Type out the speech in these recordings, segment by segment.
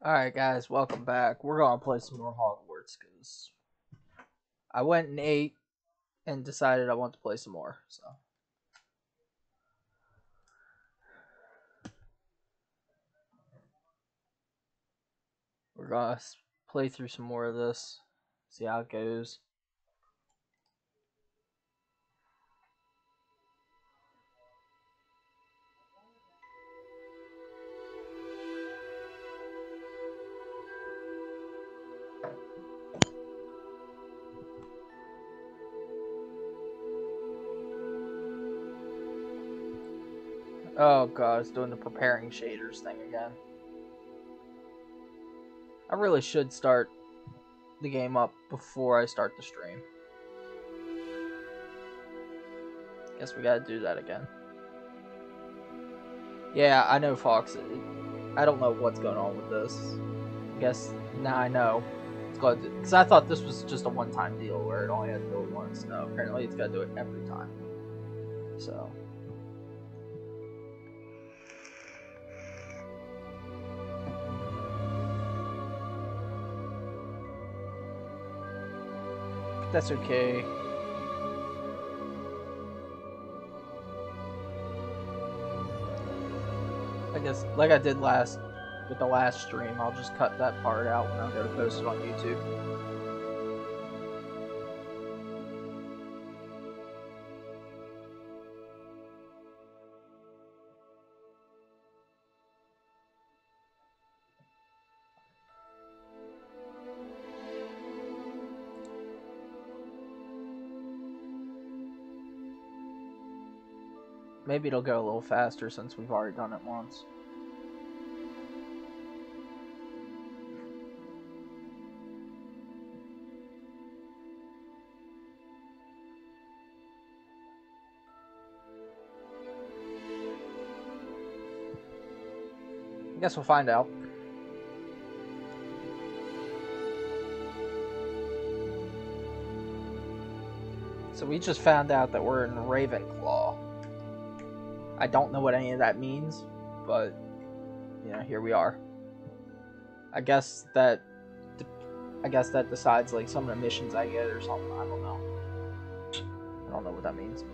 Alright guys, welcome back. We're gonna play some more Hogwarts because I went and ate and decided I want to play some more. So we're gonna play through some more of this, see how it goes. Oh god, it's doing the preparing shaders thing again. I really should start the game up before I start the stream. Guess we gotta do that again. Yeah, I know Fox. I don't know what's going on with this. I guess now I know. It's got because I thought this was just a one-time deal where it only had to do it once. No, apparently it's got to do it every time. So. That's okay. I guess, like I did with the last stream, I'll just cut that part out when I go to post it on YouTube. Maybe it'll go a little faster since we've already done it once. I guess we'll find out. So we just found out that we're in Ravenclaw. I don't know what any of that means, but you know, here we are. I guess that decides like some of the missions I get or something. I don't know. I don't know what that means.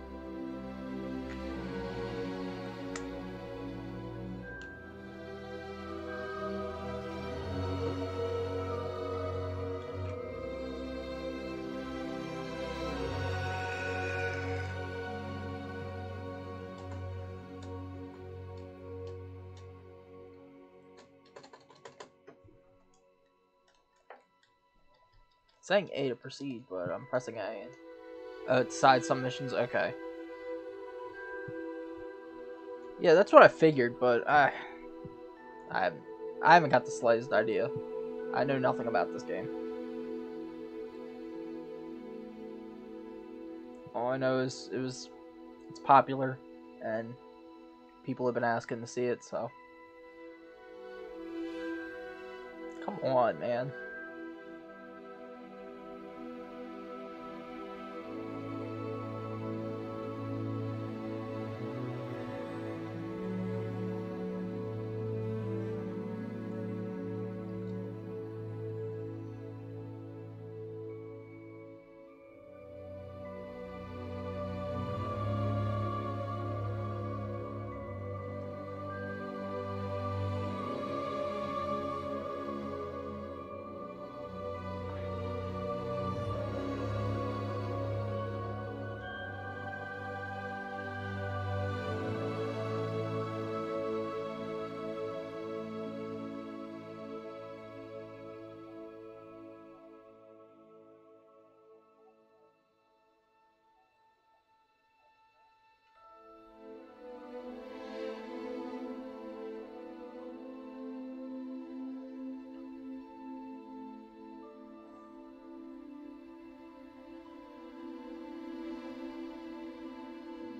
It's saying A to proceed, but I'm pressing A. Decide some missions. Okay. Yeah, that's what I figured, but I haven't got the slightest idea. I know nothing about this game. All I know is it's popular, and people have been asking to see it. So, come on, man.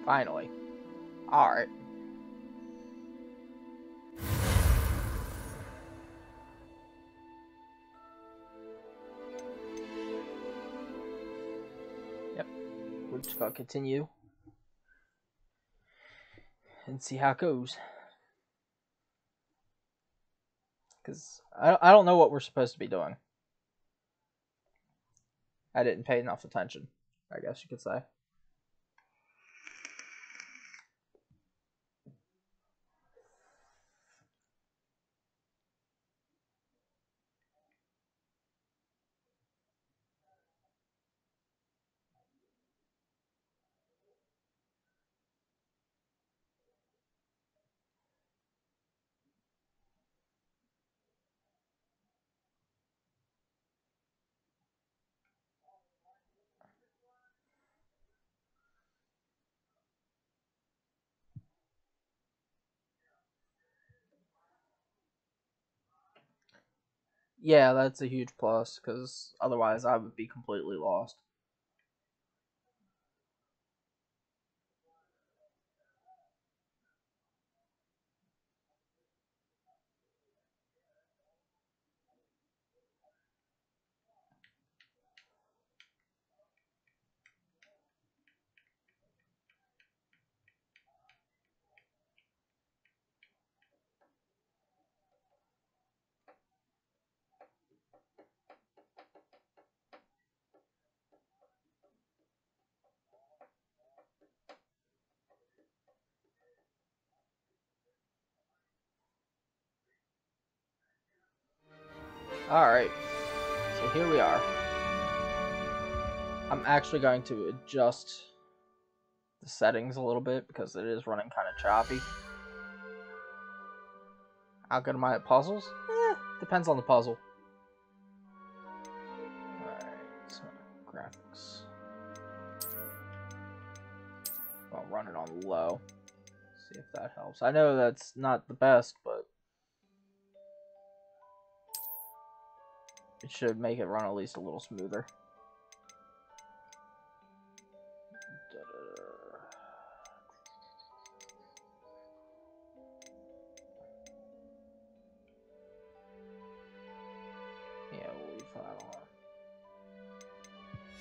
Finally. Alright. Yep. We're just gonna continue and see how it goes. Because I don't know what we're supposed to be doing. I didn't pay enough attention, I guess you could say. Yeah, that's a huge plus, because otherwise I would be completely lost. Alright, so here we are. I'm actually going to adjust the settings a little bit because it is running kind of choppy. How good am I at puzzles? Depends on the puzzle. Alright, so graphics. I'll run it on low. See if that helps. I know that's not the best, but it should make it run at least a little smoother. Yeah, we'll leave that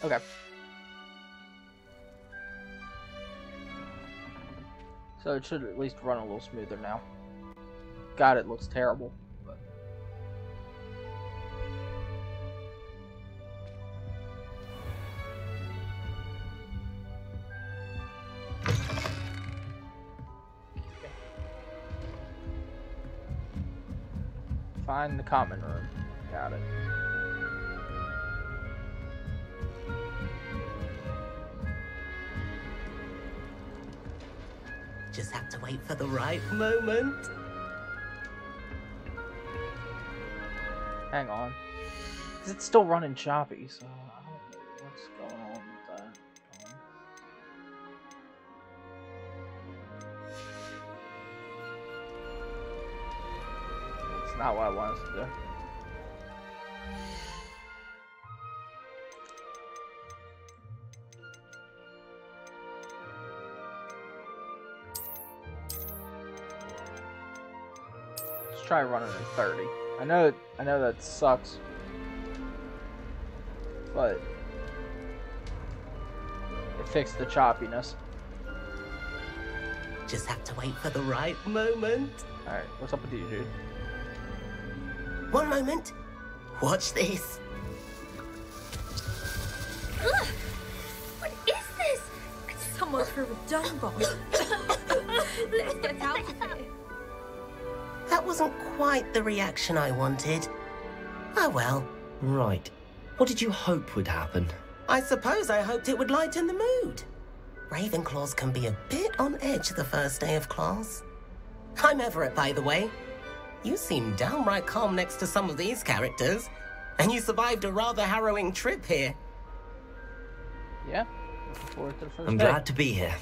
on. Okay. So it should at least run a little smoother now. God, it looks terrible. But... Find the common room. Got it. Just have to wait for the right moment. Hang on. Because it's still running choppy, so I don't know what's going on with that. It's not what I wanted to do. Try running at 30. I know that sucks, but it fixed the choppiness. Just have to wait for the right moment. All right, what's up with you, dude? One moment. Watch this. Ugh! What is this? Someone threw a dung bomb. Let's get out of here. That wasn't quite the reaction I wanted. Oh well. Right. What did you hope would happen? I suppose I hoped it would lighten the mood. Ravenclaws can be a bit on edge the first day of class. I'm Everett, by the way. You seem downright calm next to some of these characters, and you survived a rather harrowing trip here. Yeah, looking forward to the first I'm day. glad to be here.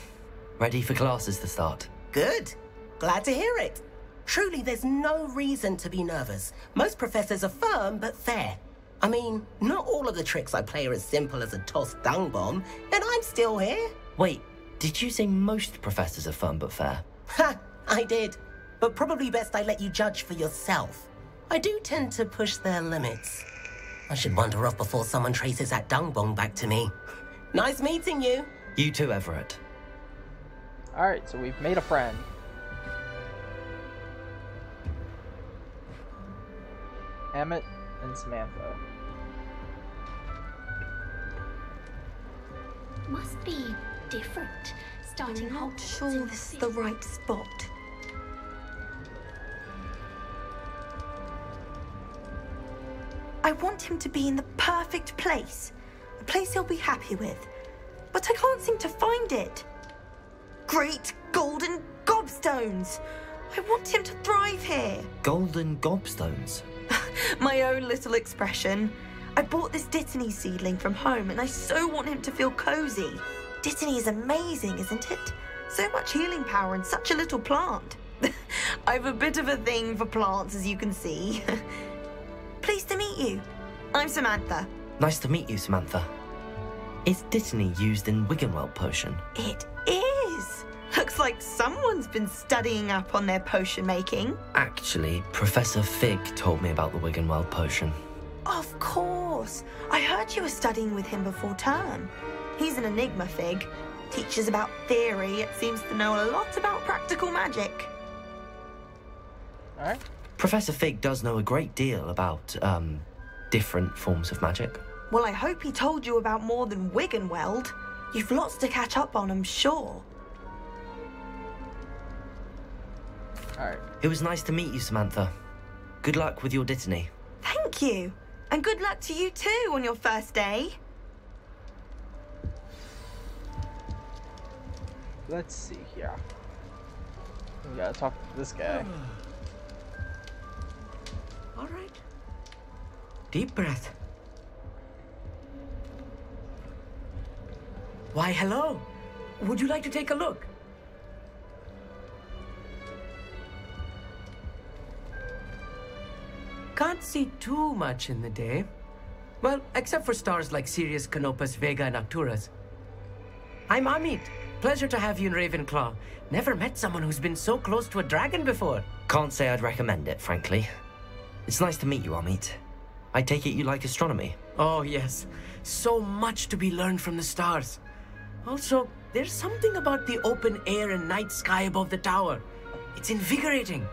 Ready for classes to start. Good. Glad to hear it. Truly, there's no reason to be nervous. Most professors are firm but fair. I mean, not all of the tricks I play are as simple as a tossed dung bomb, and I'm still here. Wait, did you say most professors are firm but fair? Ha! I did. But probably best I let you judge for yourself. I do tend to push their limits. I should wander off before someone traces that dung bomb back to me. Nice meeting you. You too, Everett. Alright, so we've made a friend. Emmett and Samantha. Must be different. Starting I'm not Hogwarts sure in this is the the right spot. I want him to be in the perfect place. A place he'll be happy with. But I can't seem to find it. Great golden gobstones! I want him to thrive here. Golden gobstones. My own little expression. I bought this Dittany seedling from home and I so want him to feel cozy. Dittany is amazing, isn't it? So much healing power in such a little plant. I've a bit of a thing for plants, as you can see. Pleased to meet you. I'm Samantha. Nice to meet you, Samantha. Is Dittany used in Wiggenweld potion? It is. Looks like someone's been studying up on their potion making. Actually, Professor Fig told me about the Wiggenweld potion. Of course. I heard you were studying with him before term. He's an enigma, Fig. Teaches about theory, yet seems to know a lot about practical magic. Alright. Professor Fig does know a great deal about, different forms of magic. Well, I hope he told you about more than Wiggenweld. You've lots to catch up on, I'm sure. Alright. It was nice to meet you, Samantha. Good luck with your Dittany. Thank you. And good luck to you too on your first day. Let's see here. We gotta talk to this guy. All right. Deep breath. Why, hello. Would you like to take a look? Can't see too much in the day. Well, except for stars like Sirius, Canopus, Vega, and Arcturus. I'm Amit. Pleasure to have you in Ravenclaw. Never met someone who's been so close to a dragon before. Can't say I'd recommend it, frankly. It's nice to meet you, Amit. I take it you like astronomy. Oh, yes. So much to be learned from the stars. Also, there's something about the open air and night sky above the tower. It's invigorating.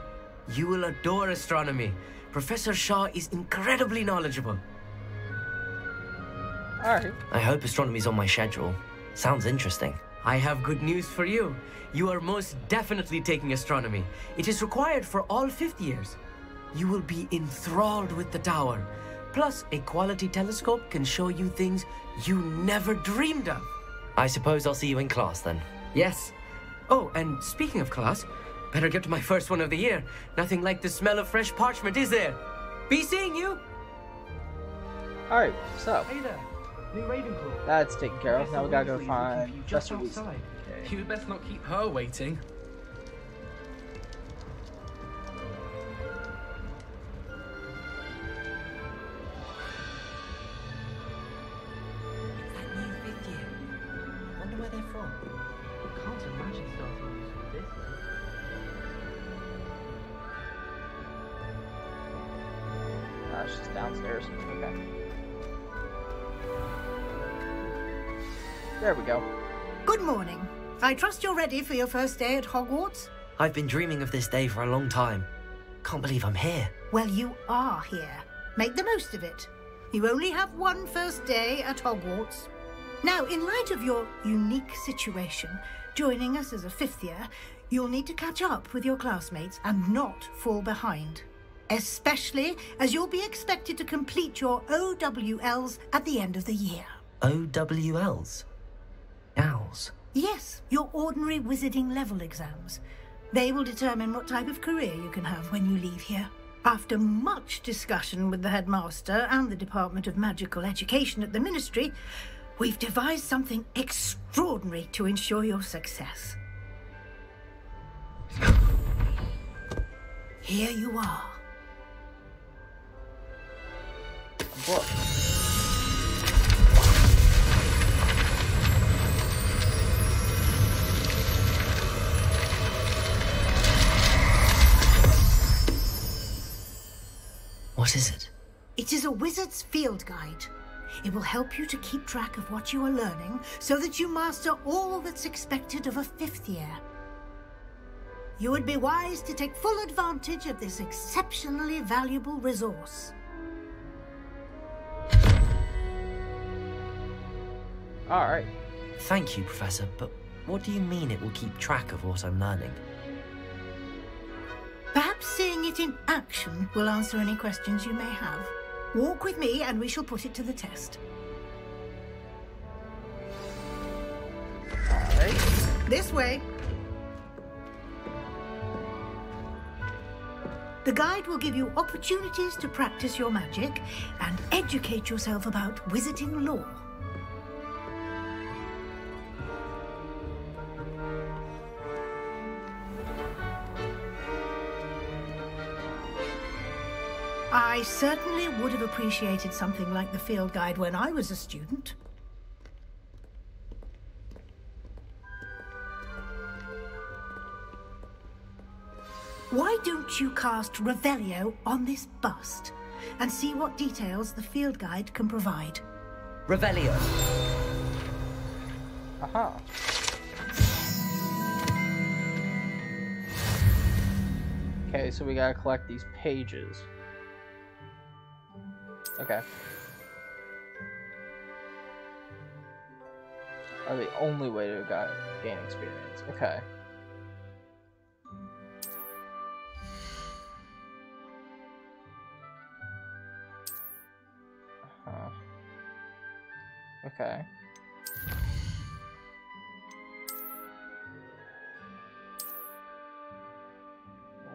You will adore astronomy. Professor Shaw is incredibly knowledgeable. Alright. I hope astronomy's on my schedule. Sounds interesting. I have good news for you. You are most definitely taking astronomy. It is required for all fifth years. You will be enthralled with the tower. Plus, a quality telescope can show you things you never dreamed of. I suppose I'll see you in class then. Yes. Oh, and speaking of class, better get to my first one of the year. Nothing like the smell of fresh parchment, is there? Be seeing you. Alright, so Hey there. New Ravenclaw. that's taken care of. Now we gotta go find Professor Weasley. Okay. You'd best not keep her waiting. It's that new fifth year. I wonder where they're from. Can't imagine starting with this one. She's downstairs. Okay. There we go. Good morning. I trust you're ready for your first day at Hogwarts? I've been dreaming of this day for a long time. Can't believe I'm here. Well, you are here. Make the most of it. You only have one first day at Hogwarts. Now, in light of your unique situation, joining us as a fifth year, you'll need to catch up with your classmates and not fall behind. Especially as you'll be expected to complete your OWLs at the end of the year. OWLs? Owls? Yes, your ordinary wizarding level exams. They will determine what type of career you can have when you leave here. After much discussion with the headmaster and the Department of Magical Education at the Ministry, we've devised something extraordinary to ensure your success. Here you are. Book. What is it? It is a wizard's field guide. It will help you to keep track of what you are learning so that you master all that's expected of a fifth year. You would be wise to take full advantage of this exceptionally valuable resource. Alright. Thank you, Professor, but what do you mean it will keep track of what I'm learning? Perhaps seeing it in action will answer any questions you may have. Walk with me and we shall put it to the test. Alright. This way. The guide will give you opportunities to practice your magic and educate yourself about wizarding lore. I certainly would have appreciated something like the field guide when I was a student. Why don't you cast Revelio on this bust and see what details the field guide can provide? Revelio. Aha. Okay, so we gotta collect these pages. Okay. Are the only way to gain experience. Okay. Okay.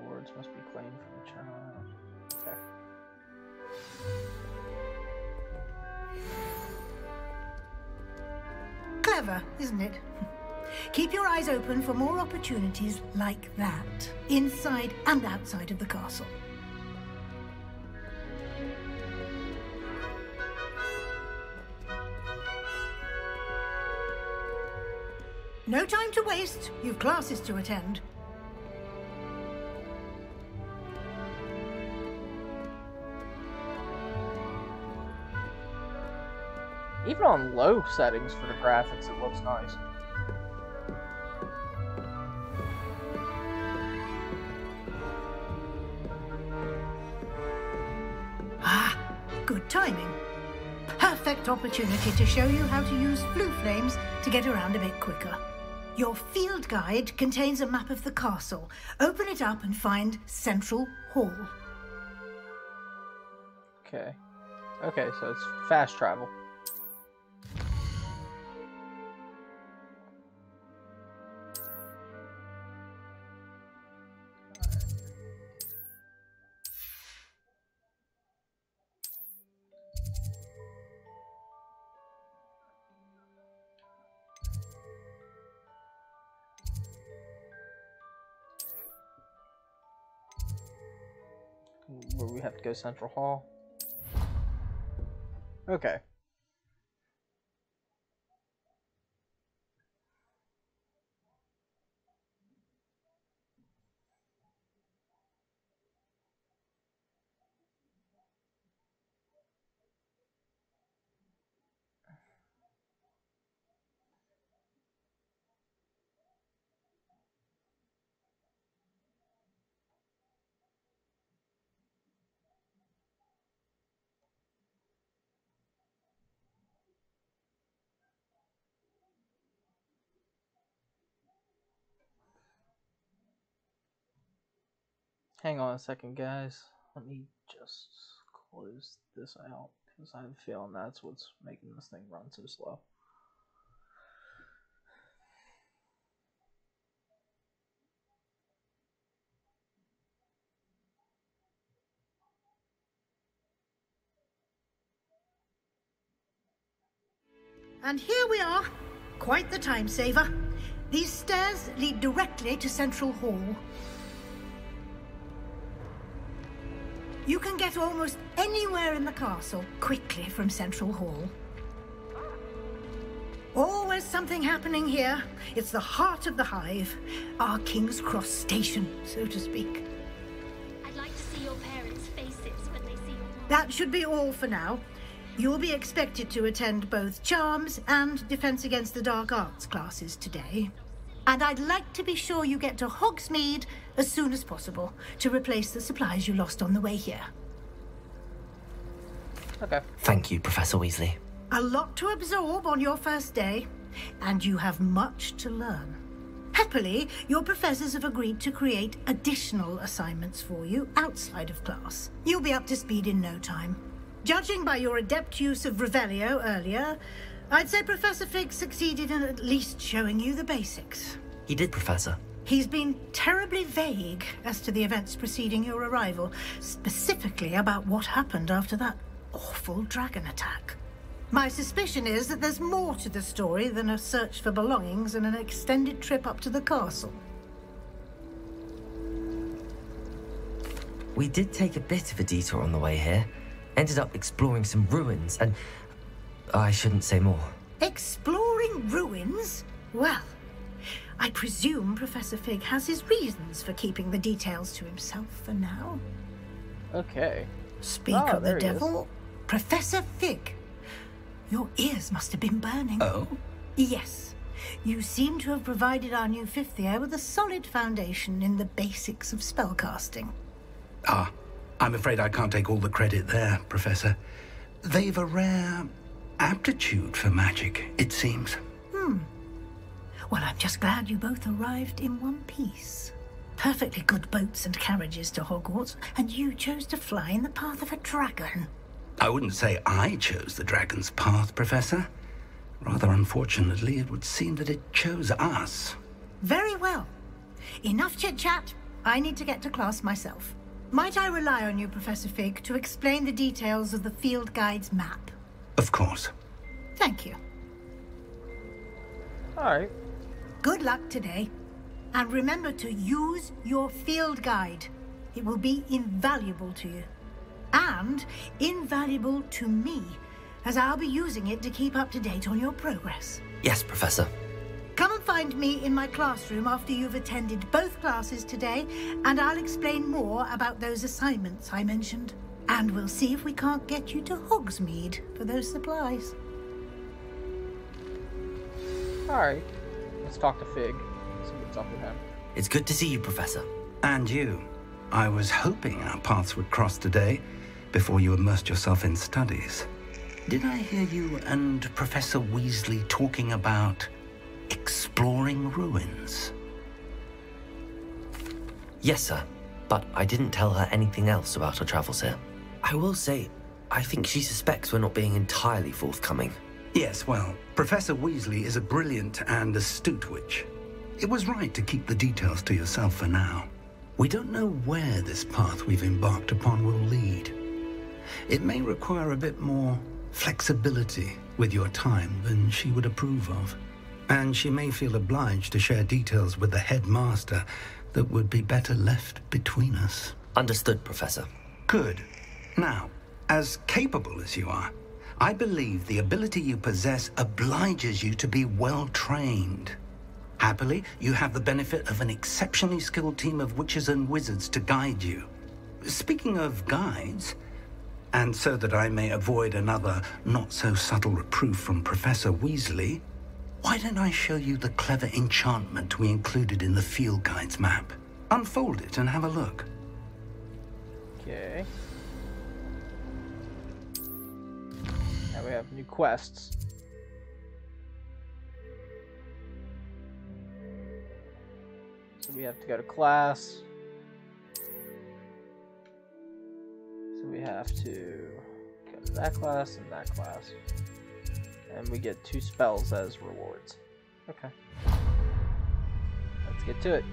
Words must be claimed from the child. Okay. Clever, isn't it? Keep your eyes open for more opportunities like that, inside and outside of the castle. No time to waste. You've classes to attend. Even on low settings for the graphics, it looks nice. Ah, good timing. Perfect opportunity to show you how to use flue flames to get around a bit quicker. Your field guide contains a map of the castle. Open it up and find Central Hall. Okay. Okay, so it's fast travel. Where we have to go Central Hall. Okay. Hang on a second, guys. Let me just close this out, because I have a feeling that's what's making this thing run so slow. And here we are. Quite the time saver. These stairs lead directly to Central Hall. You can get almost anywhere in the castle quickly from Central Hall. Always something happening here. It's the heart of the hive. Our King's Cross station, so to speak. I'd like to see your parents' faces when they see your mom. That should be all for now. You'll be expected to attend both Charms and Defense Against the Dark Arts classes today. And I'd like to be sure you get to Hogsmeade as soon as possible to replace the supplies you lost on the way here. Okay. Thank you, Professor Weasley. A lot to absorb on your first day, and you have much to learn. Happily, your professors have agreed to create additional assignments for you outside of class. You'll be up to speed in no time. Judging by your adept use of Revelio earlier, I'd say Professor Fig succeeded in at least showing you the basics. He did, Professor. He's been terribly vague as to the events preceding your arrival, specifically about what happened after that awful dragon attack. My suspicion is that there's more to the story than a search for belongings and an extended trip up to the castle. We did take a bit of a detour on the way here. Ended up exploring some ruins and... I shouldn't say more. Exploring ruins? Well, I presume Professor Fig has his reasons for keeping the details to himself for now. Okay. Speak of the devil, Professor Fig. Your ears must have been burning. Oh? Yes. You seem to have provided our new fifth year with a solid foundation in the basics of spellcasting. Ah, I'm afraid I can't take all the credit there, Professor. They've a rare aptitude for magic, it seems. Well, I'm just glad you both arrived in one piece. Perfectly good boats and carriages to Hogwarts, and you chose to fly in the path of a dragon. I wouldn't say I chose the dragon's path, Professor. Rather unfortunately, it would seem that it chose us. Very well. Enough chit-chat. I need to get to class myself. Might I rely on you, Professor Fig, to explain the details of the field guide's map? Of course. Thank you. Alright. Good luck today. And remember to use your field guide. It will be invaluable to you. And invaluable to me, as I'll be using it to keep up to date on your progress. Yes, Professor. Come and find me in my classroom after you've attended both classes today, and I'll explain more about those assignments I mentioned. And we'll see if we can't get you to Hogsmeade for those supplies. Alright. Let's talk to Fig. See what's up with him. It's good to see you, Professor. And you. I was hoping our paths would cross today, before you immersed yourself in studies. Did I hear you and Professor Weasley talking about exploring ruins? Yes, sir. But I didn't tell her anything else about our travels here. I will say, I think she suspects we're not being entirely forthcoming. Yes, well, Professor Weasley is a brilliant and astute witch. It was right to keep the details to yourself for now. We don't know where this path we've embarked upon will lead. It may require a bit more flexibility with your time than she would approve of. And she may feel obliged to share details with the headmaster that would be better left between us. Understood, Professor. Good. Now, as capable as you are, I believe the ability you possess obliges you to be well trained. Happily, you have the benefit of an exceptionally skilled team of witches and wizards to guide you. Speaking of guides, and so that I may avoid another not-so-subtle reproof from Professor Weasley, why don't I show you the clever enchantment we included in the field guide's map? Unfold it and have a look. Okay. Now we have new quests. So we have to go to class. So we have to go to that class and that class. And we get 2 spells as rewards. Okay. Let's get to it.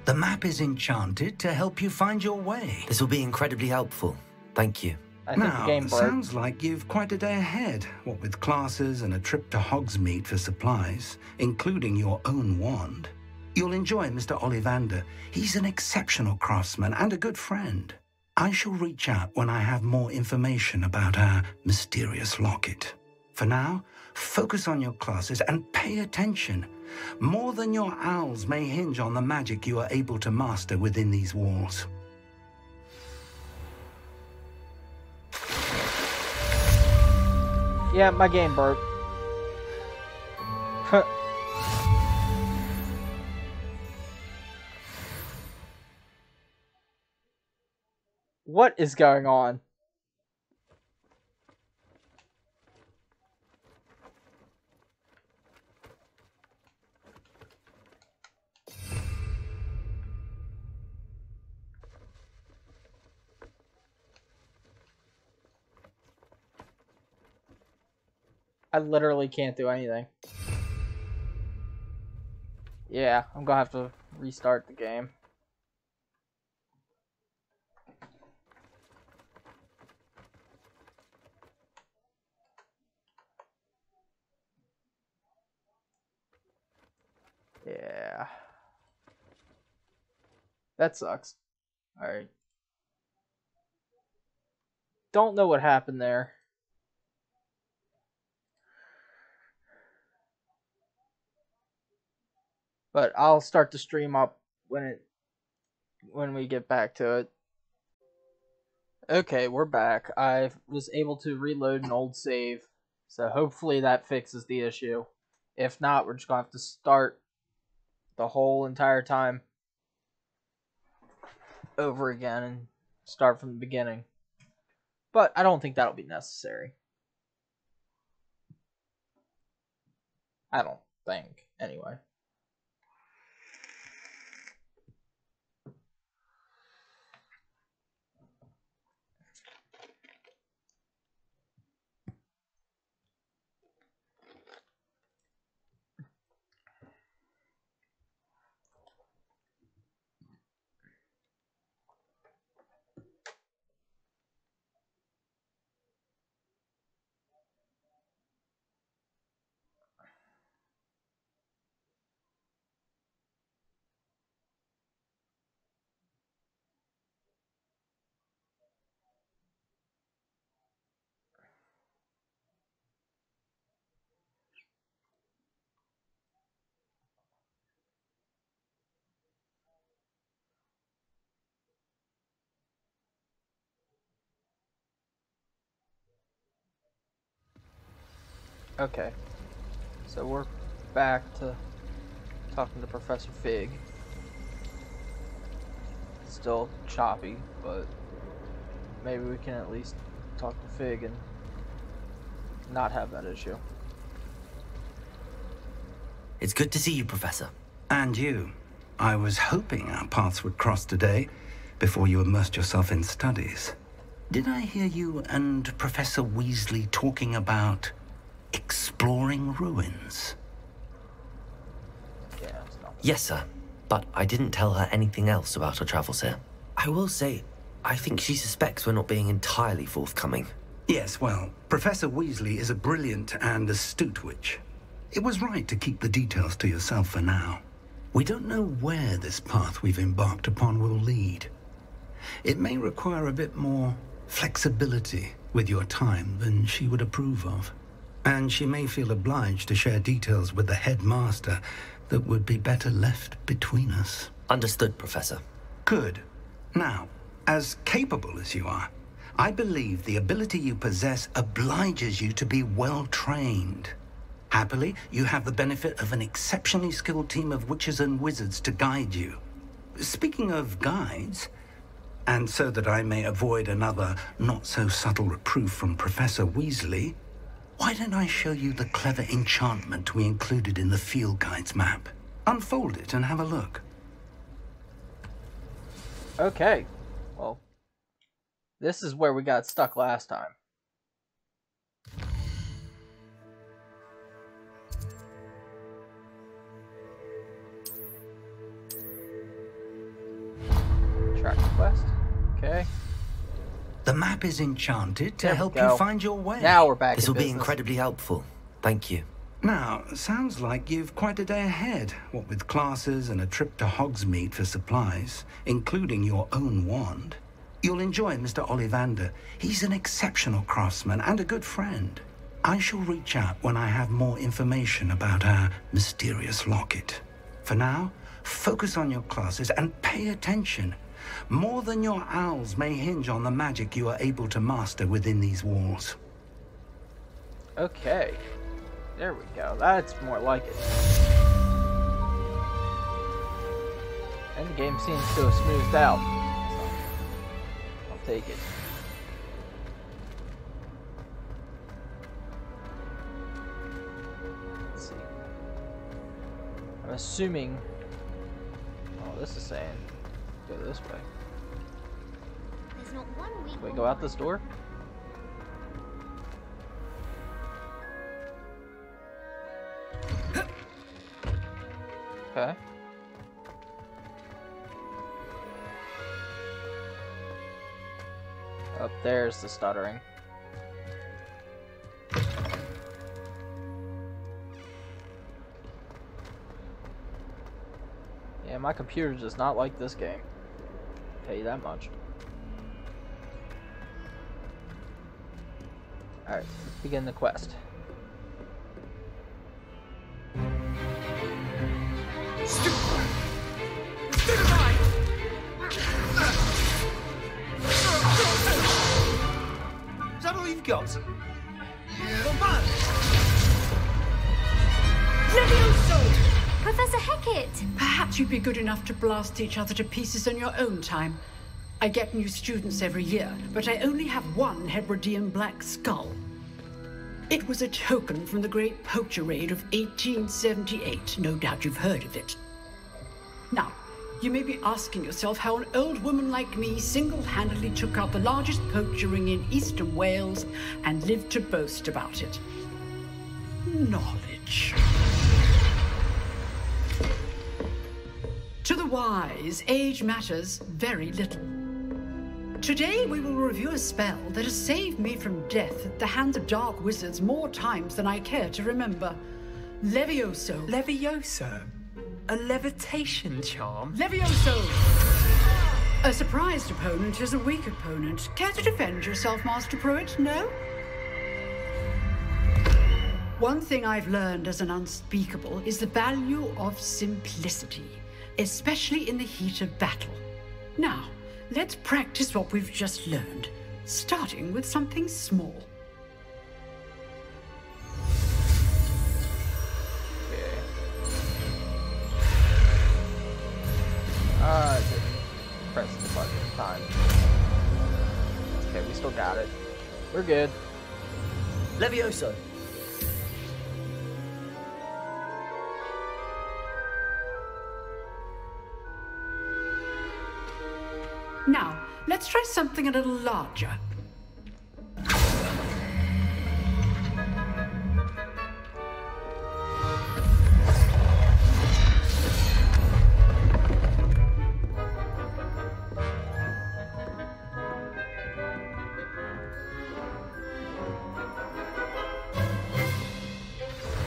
The map is enchanted to help you find your way. This will be incredibly helpful. Thank you. I think Now, the game broke. sounds like you've quite a day ahead, what with classes and a trip to Hogsmeade for supplies, including your own wand. You'll enjoy Mr. Ollivander. He's an exceptional craftsman and a good friend. I shall reach out when I have more information about our mysterious locket. For now, focus on your classes and pay attention. More than your owls may hinge on the magic you are able to master within these walls. Yeah, my game broke. What is going on? I literally can't do anything. Yeah, I'm gonna have to restart the game. Yeah. That sucks. Alright. Don't know what happened there. But I'll start the stream up when we get back to it. Okay, we're back. I was able to reload an old save, so hopefully that fixes the issue. If not, we're just gonna have to start the whole entire time over again and start from the beginning. But I don't think that'll be necessary. I don't think, anyway. Okay, so we're back to talking to Professor Fig. Still choppy, but maybe we can at least talk to Fig and not have that issue. It's good to see you, Professor. And you. I was hoping our paths would cross today, before you immersed yourself in studies. Did I hear you and Professor Weasley talking about exploring ruins? Yeah, it's not. Yes, sir. But I didn't tell her anything else about her travels here. I will say, I think she suspects we're not being entirely forthcoming. Yes, well, Professor Weasley is a brilliant and astute witch. It was right to keep the details to yourself for now. We don't know where this path we've embarked upon will lead. It may require a bit more flexibility with your time than she would approve of. And she may feel obliged to share details with the headmaster that would be better left between us. Understood, Professor. Good. Now, as capable as you are, I believe the ability you possess obliges you to be well trained. Happily, you have the benefit of an exceptionally skilled team of witches and wizards to guide you. Speaking of guides, and so that I may avoid another not-so-subtle reproof from Professor Weasley, why don't I show you the clever enchantment we included in the field guide's map? Unfold it and have a look. Okay, well, this is where we got stuck last time. Track quest. Okay. The map is enchanted to There we help go. you find your way. Now we're back This in will be business. incredibly helpful. Thank you. Now, sounds like you've quite a day ahead, what with classes and a trip to Hogsmeade for supplies, including your own wand. You'll enjoy Mr. Ollivander. He's an exceptional craftsman and a good friend. I shall reach out when I have more information about our mysterious locket. For now, focus on your classes and pay attention. More than your owls may hinge on the magic you are able to master within these walls. Okay. There we go. That's more like it. And the game seems to have smoothed out. So, I'll take it. Let's see. I'm assuming... Oh, this is saying... Go this way. There's not one week. Can we go out this door? Okay. Up there's the stuttering. Yeah, my computer does not like this game. I'll tell you that much. Alright, let's begin the quest. Is that all you've got? Professor Hecat! Perhaps you'd be good enough to blast each other to pieces on your own time. I get new students every year, but I only have one Hebridean black skull. It was a token from the Great Poacher Raid of 1878. No doubt you've heard of it. Now, you may be asking yourself how an old woman like me single-handedly took out the largest poacher ring in eastern Wales and lived to boast about it. Knowledge. To the wise, age matters very little. Today we will review a spell that has saved me from death at the hands of dark wizards more times than I care to remember. Levioso. Levioso? A levitation charm? Levioso! A surprised opponent is a weak opponent. Care to defend yourself, Master Pruitt? No? One thing I've learned as an unspeakable is the value of simplicity, especially in the heat of battle. Now, let's practice what we've just learned, starting with something small. I didn't press the button in time. Okay, we still got it. We're good. Levioso. Now, let's try something a little larger.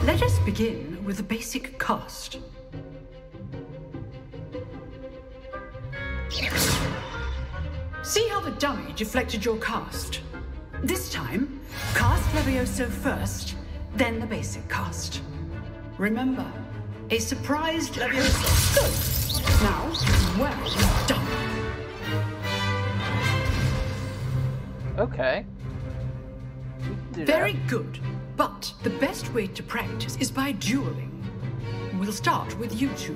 Let us begin with the basic cast. See how the dummy deflected your cast? This time, cast Levioso first, then the basic cast. Remember, a surprised Levioso. Good. Now, well done. Okay. We can do Very that. good. But the best way to practice is by dueling. We'll start with you two.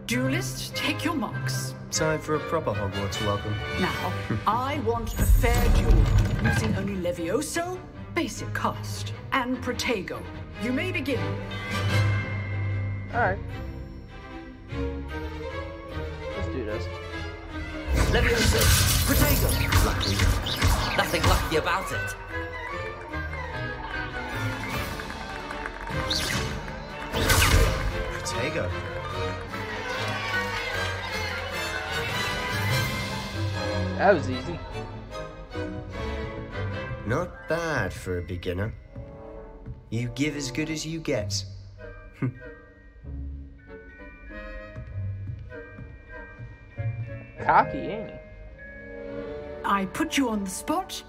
Duelists, take your marks. Time for a proper Hogwarts welcome. Now, I want a fair duel, using only Levioso, basic cast, and Protego. You may begin. Alright. Let's do this. Levioso! Protego! Lucky. Nothing lucky about it. Protego. That was easy. Not bad for a beginner. You give as good as you get. Cocky, ain't he? I put you on the spot,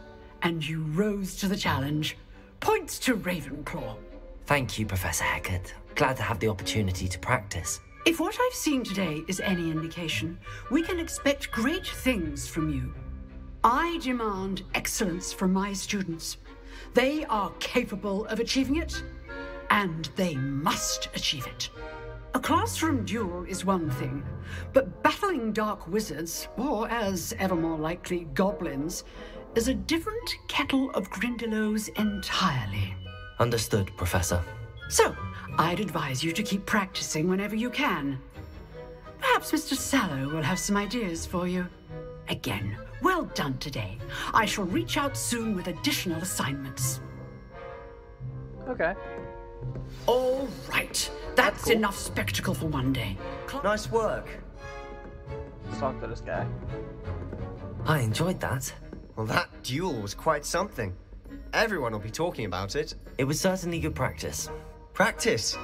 and you rose to the challenge. Points to Ravenclaw. Thank you, Professor Hecat. Glad to have the opportunity to practice. If what I've seen today is any indication, we can expect great things from you. I demand excellence from my students. They are capable of achieving it, and they must achieve it. A classroom duel is one thing, but battling dark wizards, or as ever more likely, goblins, is a different kettle of Grindylows entirely. Understood, Professor. So, I'd advise you to keep practicing whenever you can. Perhaps Mr. Sallow will have some ideas for you. Again, well done today. I shall reach out soon with additional assignments. Okay. All right. That's enough spectacle for one day. Nice work. Let's talk to this guy. I enjoyed that. Well, that duel was quite something. Everyone will be talking about it. It was certainly good practice. Practice?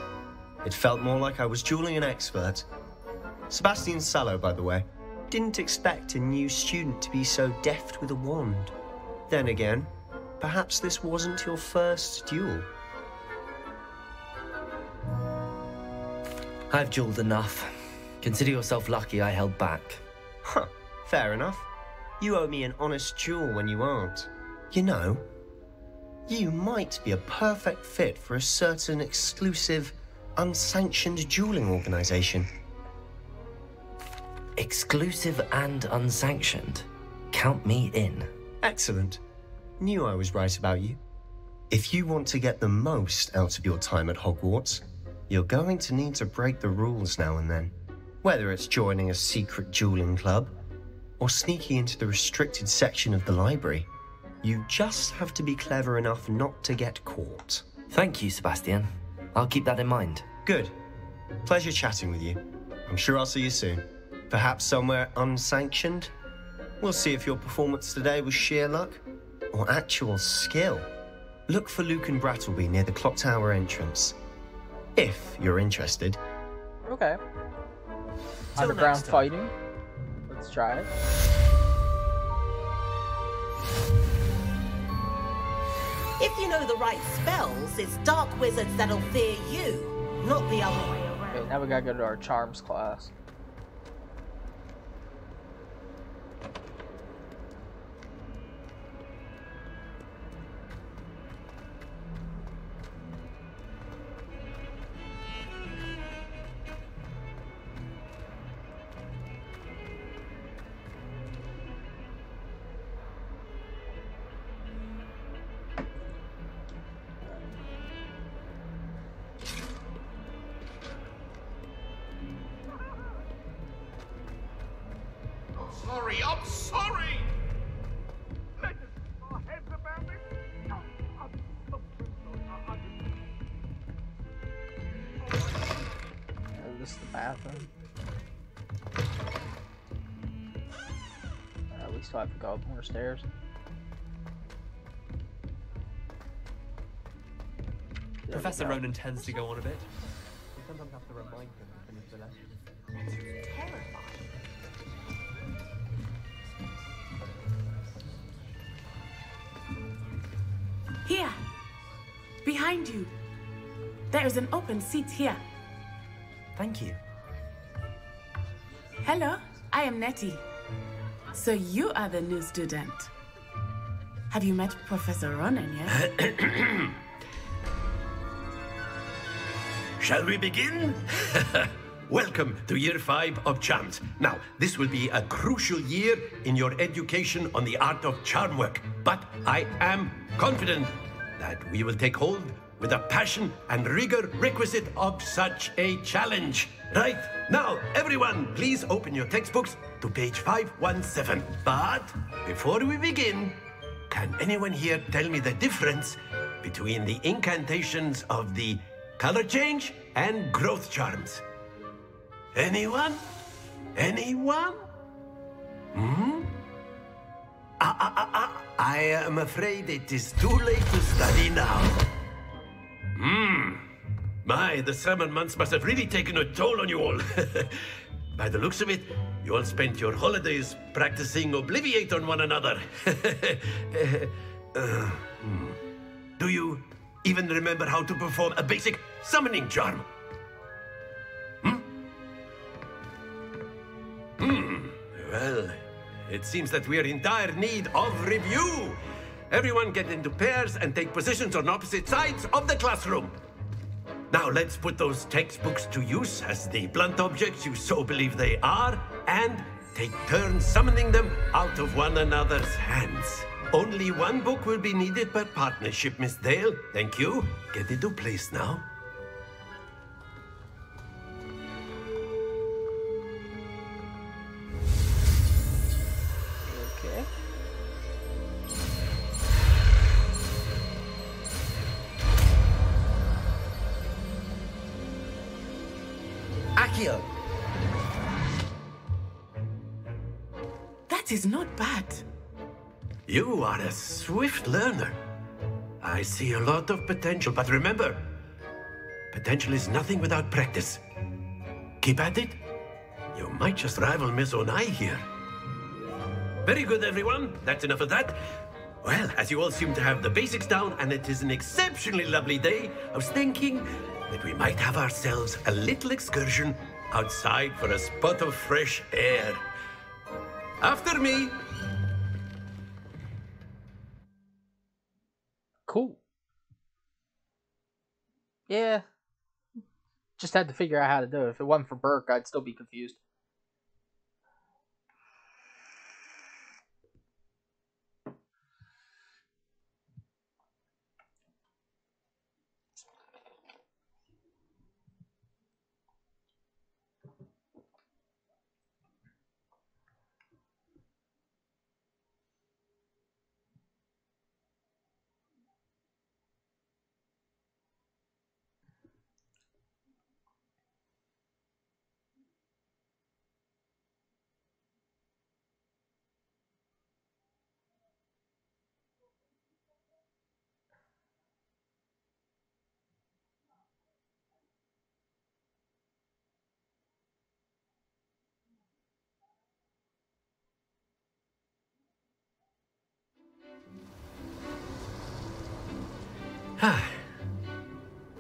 It felt more like I was dueling an expert. Sebastian Sallow, by the way. Didn't expect a new student to be so deft with a wand. Then again, perhaps this wasn't your first duel. I've dueled enough. Consider yourself lucky I held back. Huh, fair enough. You owe me an honest duel when you aren't. You know, you might be a perfect fit for a certain exclusive, unsanctioned dueling organization. Exclusive and unsanctioned. Count me in. Excellent. Knew I was right about you. If you want to get the most out of your time at Hogwarts, you're going to need to break the rules now and then. Whether it's joining a secret dueling club, or sneaking into the restricted section of the library, you just have to be clever enough not to get caught. Thank you, Sebastian. I'll keep that in mind. Good. Pleasure chatting with you. I'm sure I'll see you soon. Perhaps somewhere unsanctioned? We'll see if your performance today was sheer luck or actual skill. Look for Luke and Brattleby near the clock tower entrance. If you're interested. Okay. Underground fighting. Let's try it. If you know the right spells, it's dark wizards that'll fear you, not the other way around. Okay, now we gotta go to our charms class. I'm sorry! This is the bathroom. We still have to go up more stairs. Professor Ronan tends to go on a bit. We sometimes have to remind him to finish the lesson. Terrifying. Here, behind you. There is an open seat here. Thank you. Hello, I am Nettie. So you are the new student. Have you met Professor Ronan yet? Shall we begin? Welcome to Year 5 of Charms. Now, this will be a crucial year in your education on the art of charm work. But I am confident that we will take hold with the passion and rigor requisite of such a challenge. Right, now, everyone, please open your textbooks to page 517. But before we begin, can anyone here tell me the difference between the incantations of the color change and growth charms? Anyone? Anyone? I am afraid it is too late to study now. My, the summer months must have really taken a toll on you all. By the looks of it, you all spent your holidays practicing Obliviate on one another. Do you even remember how to perform a basic summoning charm? Well, it seems that we are in dire need of review. Everyone get into pairs and take positions on opposite sides of the classroom. Now let's put those textbooks to use as the blunt objects you so believe they are, and take turns summoning them out of one another's hands. Only one book will be needed per partnership, Miss Dale. Thank you. Get into place now. Okay. Accio! That is not bad. You are a swift learner. I see a lot of potential, but remember, potential is nothing without practice. Keep at it. You might just rival Miss Onai here. Very good, everyone. That's enough of that. Well, as you all seem to have the basics down, and it is an exceptionally lovely day, I was thinking that we might have ourselves a little excursion outside for a spot of fresh air. After me. Cool. Yeah. Just had to figure out how to do it. If it wasn't for Burke, I'd still be confused.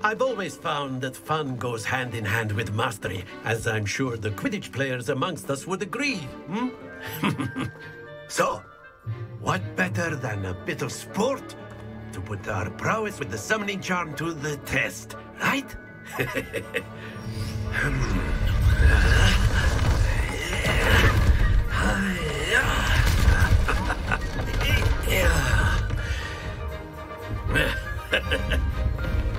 I've always found that fun goes hand in hand with mastery, as I'm sure the Quidditch players amongst us would agree. So, what better than a bit of sport to put our prowess with the summoning charm to the test, right?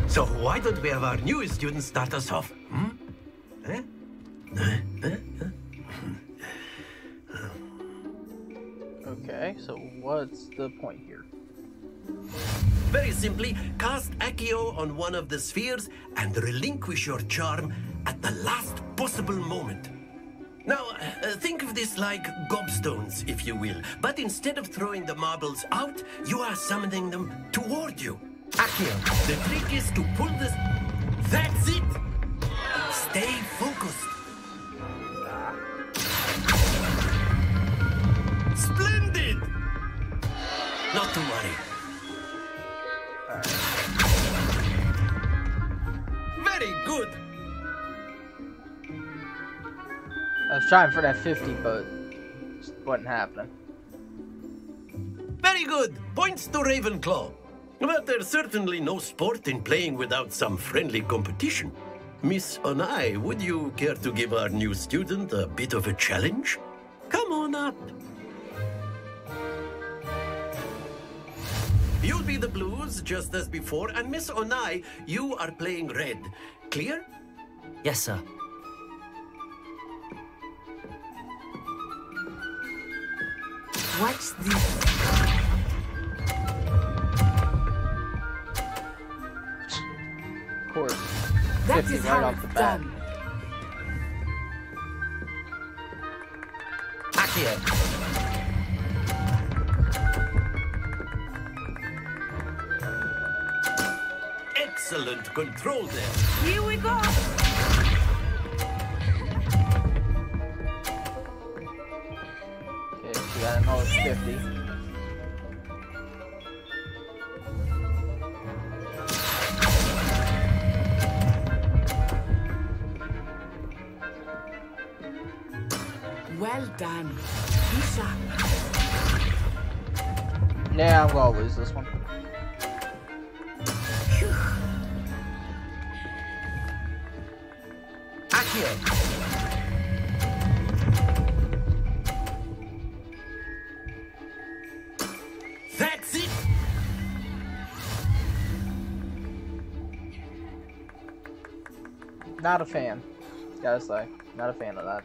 So why don't we have our newest student start us off? Okay, so what's the point here? Very simply, cast Accio on one of the spheres and relinquish your charm at the last possible moment. Now, think of this like gobstones, if you will. But instead of throwing the marbles out, you are summoning them toward you. Accio. The trick is to pull this. That's it! Stay focused. Splendid! Not to worry. Very good. I was trying for that 50, but it just wasn't happening. Very good. Points to Ravenclaw. But there's certainly no sport in playing without some friendly competition. Miss Onai, would you care to give our new student a bit of a challenge? Come on up. You'll be the blues, just as before, and Miss Onai, you are playing red. Clear? Yes, sir. What's this? Of course. That 50 is right how off the it's bat. done. Accio! Excellent control there. Here we go. Okay, so we got another 50. Well done. Lisa. Yeah, I'm gonna lose this one. Accio! That's it! Not a fan. Gotta say, not a fan of that.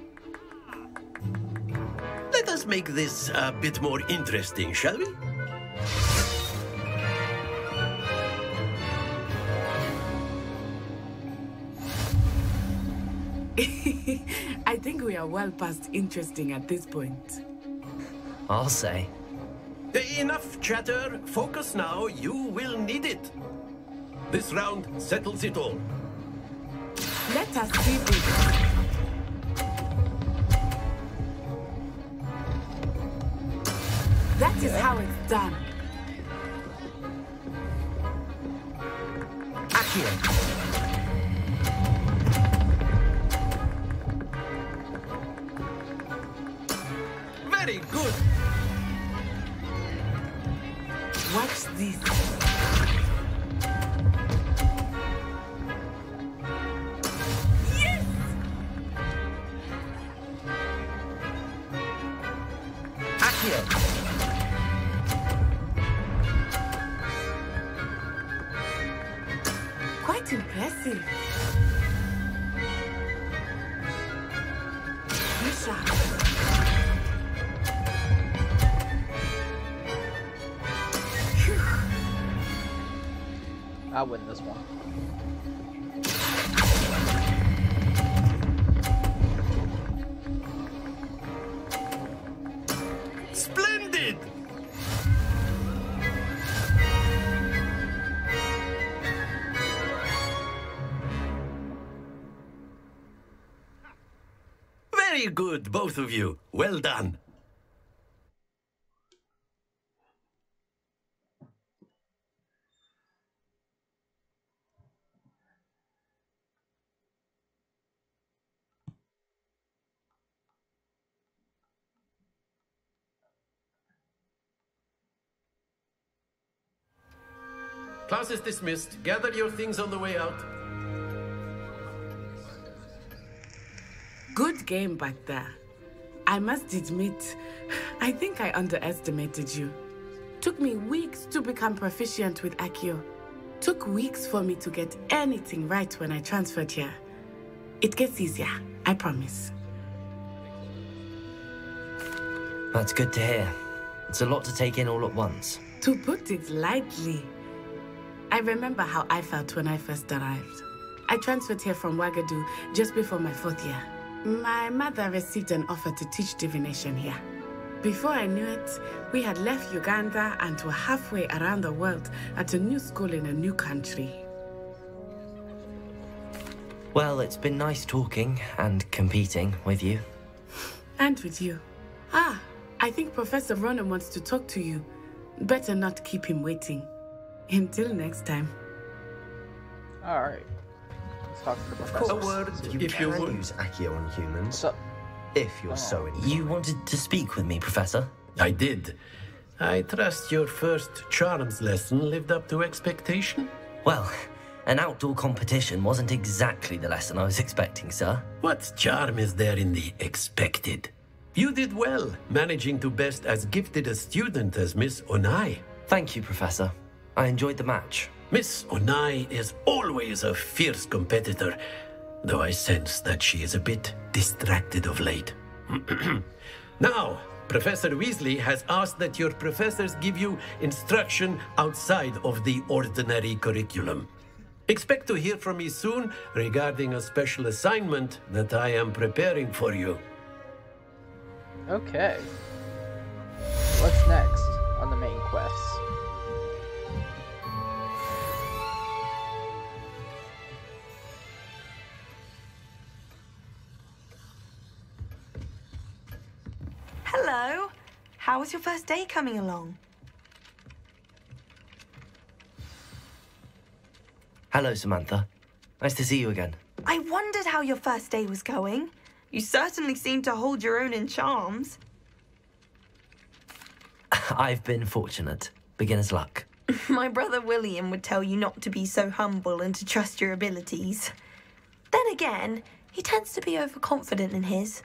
Let us make this a bit more interesting, shall we? I think we are well past interesting at this point. I'll say. Enough chatter. Focus now. You will need it. This round settles it all. Let us see this. That is how it's done. Accio. Very good. Watch this. Yes! Accio. Quite impressive. Misha. I'll win this one. Splendid! Very good, both of you. Well done. Class is dismissed. Gather your things on the way out. Good game back there. I must admit, I think I underestimated you. Took me weeks to become proficient with Accio. Took weeks for me to get anything right when I transferred here. It gets easier, I promise. That's good to hear. It's a lot to take in all at once. To put it lightly, I remember how I felt when I first arrived. I transferred here from Wagadu just before my 4th year. My mother received an offer to teach divination here. Before I knew it, we had left Uganda and were halfway around the world at a new school in a new country. Well, it's been nice talking and competing with you. And with you. Ah, I think Professor Ronan wants to talk to you. Better not keep him waiting. Until next time. Alright. Let's talk to the professor. A word, You if you can would. use Accio on humans. So, if you're so inclined. You wanted to speak with me, Professor? I did. I trust your first charms lesson lived up to expectation? Well, an outdoor competition wasn't exactly the lesson I was expecting, sir. What charm is there in the expected? You did well, managing to best as gifted a student as Miss Onai. Thank you, Professor. I enjoyed the match. Miss Onai is always a fierce competitor, though I sense that she is a bit distracted of late. Now, Professor Weasley has asked that your professors give you instruction outside of the ordinary curriculum. Expect to hear from me soon regarding a special assignment that I am preparing for you. okay. What's next on the main quest? Hello. How was your first day coming along? Hello, Samantha. Nice to see you again. I wondered how your first day was going. You certainly seem to hold your own in charms. I've been fortunate. Beginner's luck. My brother William would tell you not to be so humble and to trust your abilities. Then again, he tends to be overconfident in his.